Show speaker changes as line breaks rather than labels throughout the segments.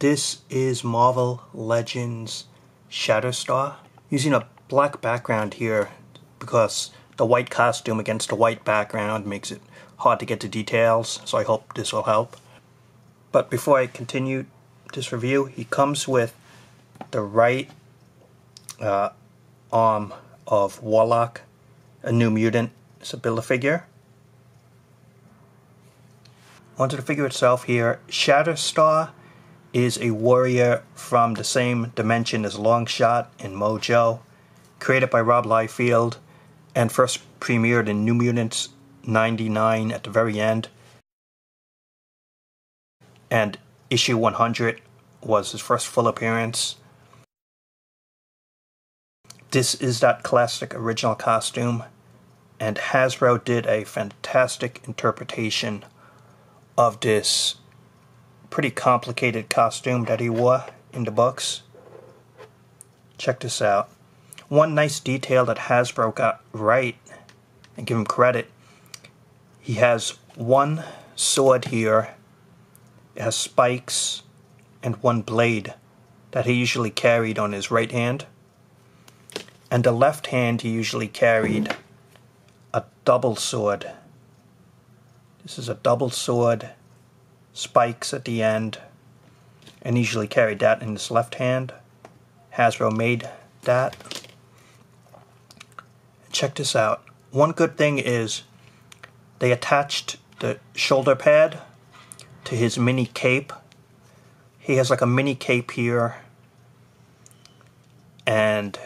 This is Marvel Legends Shatterstar. Using a black background here because the white costume against the white background makes it hard to get to details, so I hope this will help. But before I continue this review, he comes with the right arm of Warlock, a New Mutant. It's a Build-A-Figure. Onto the figure itself here, Shatterstar is a warrior from the same dimension as Longshot and Mojo, created by Rob Liefeld, and first premiered in New Mutants 99 at the very end. And issue 100 was his first full appearance. This is that classic original costume, and Hasbro did a fantastic interpretation of this pretty complicated costume that he wore in the books. Check this out. One nice detail that Hasbro got right, and give him credit, he has one sword here. It has spikes and one blade that he usually carried on his right hand. And the left hand he usually carried a double sword. This is a double sword, spikes at the end, and usually carried that in his left hand. Hasbro made that. Check this out. One good thing is they attached the shoulder pad to his mini cape. He has like a mini cape here and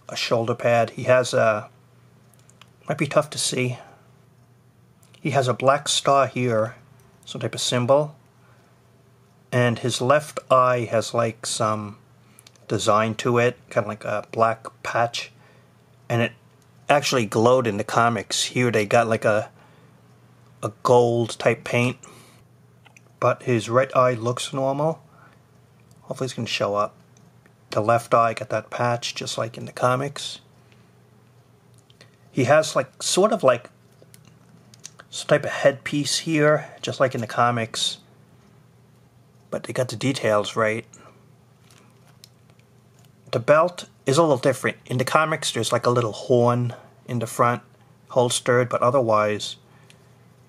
a shoulder pad. He has a, might be tough to see, he has a black star here, some type of symbol, and his left eye has like some design to it, kind of like a black patch, and it actually glowed in the comics. Here they got like a gold type paint, but his right eye looks normal. Hopefully it's going to show up. The left eye got that patch just like in the comics. He has like sort of like some type of headpiece here, just like in the comics, but they got the details right. The belt is a little different. In the comics there's like a little horn in the front, holstered, but otherwise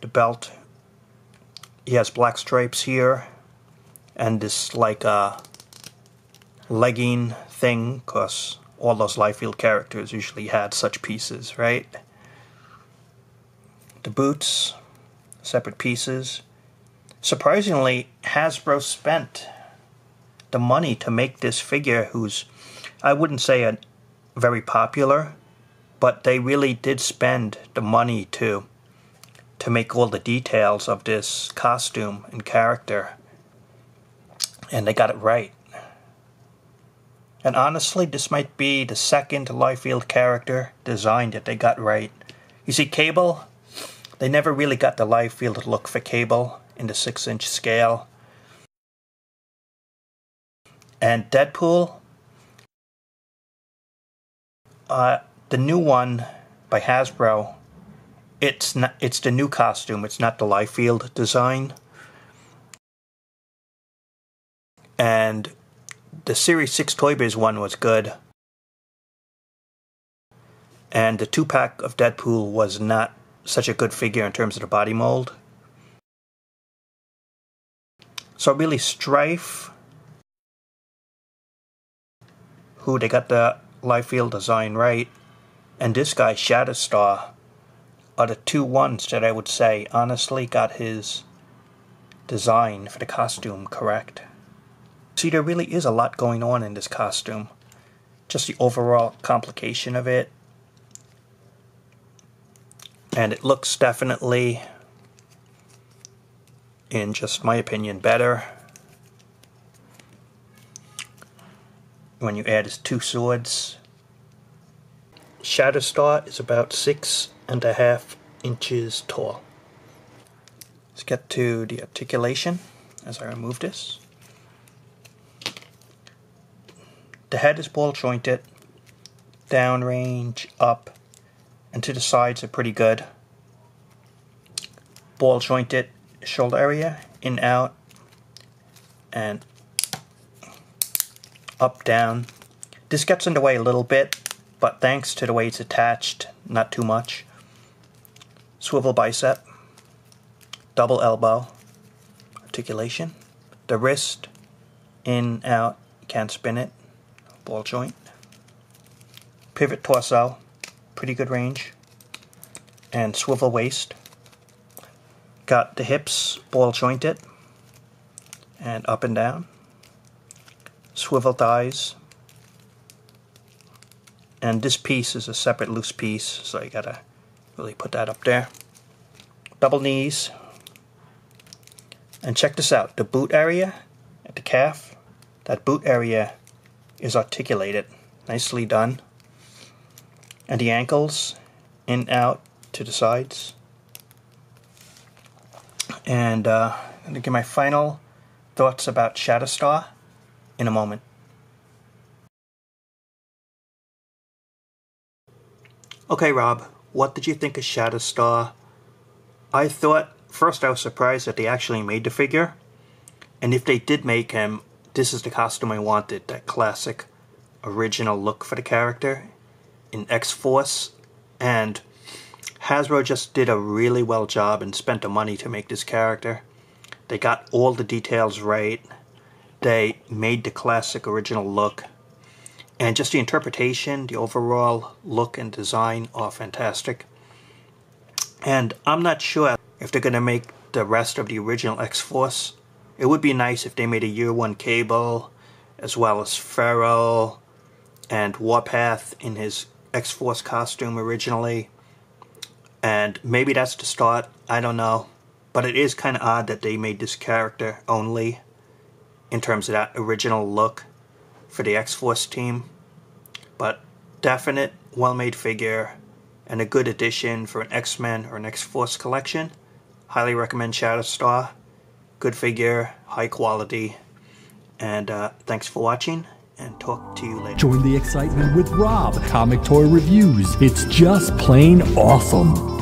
the belt, he has black stripes here, and this like a legging thing, because all those Liefeld characters usually had such pieces, right? The boots, separate pieces. Surprisingly, Hasbro spent the money to make this figure, who's, I wouldn't say a very popular, but they really did spend the money to make all the details of this costume and character, and they got it right. And honestly, this might be the second Liefeld character design that they got right. You see, Cable, they never really got the Liefeld look for Cable in the 6-inch scale. And Deadpool, the new one by Hasbro, it's the new costume, it's not the Liefeld design. And the Series 6 Toy Biz one was good. And the 2-pack of Deadpool was not such a good figure in terms of the body mold. So really Strife, who they got the Liefeld design right, and this guy Shatterstar are the two ones that I would say honestly got his design for the costume correct. See, there really is a lot going on in this costume. Just the overall complication of it. And it looks definitely, in just my opinion, better when you add his two swords. Shatterstar is about 6.5 inches tall. Let's get to the articulation as I remove this. The head is ball jointed, downrange, up, and to the sides are pretty good. Ball jointed shoulder area, in, out, and up, down. This gets in the way a little bit, but thanks to the way it's attached, not too much. Swivel bicep, double elbow, articulation. The wrist, in, out, can't spin it, ball joint. Pivot torso, pretty good range. And swivel waist. Got the hips ball jointed and up and down. Swivel thighs. And this piece is a separate loose piece, so you gotta really put that up there. Double knees. And check this out, the boot area at the calf, that boot area is articulated. Nicely done. And the ankles, in, out, to the sides. And I'm going to give my final thoughts about Shatterstar in a moment. Okay, Rob, what did you think of Shatterstar? I thought, first I was surprised that they actually made the figure. And if they did make him, this is the costume I wanted, that classic original look for the character in X-Force. And Hasbro just did a really well job and spent the money to make this character. They got all the details right. They made the classic original look. And just the interpretation, the overall look and design are fantastic. And I'm not sure if they're going to make the rest of the original X-Force. It would be nice if they made a Year One Cable, as well as Pharaoh and Warpath in his X-Force costume originally. And maybe that's the start, I don't know. But it is kind of odd that they made this character only in terms of that original look for the X-Force team. But definite, well-made figure and a good addition for an X-Men or an X-Force collection. Highly recommend Shatterstar. Good figure, high quality. And thanks for watching, and talk to you later.
Join the excitement with Rob. Comic Toy Reviews. It's just plain awesome.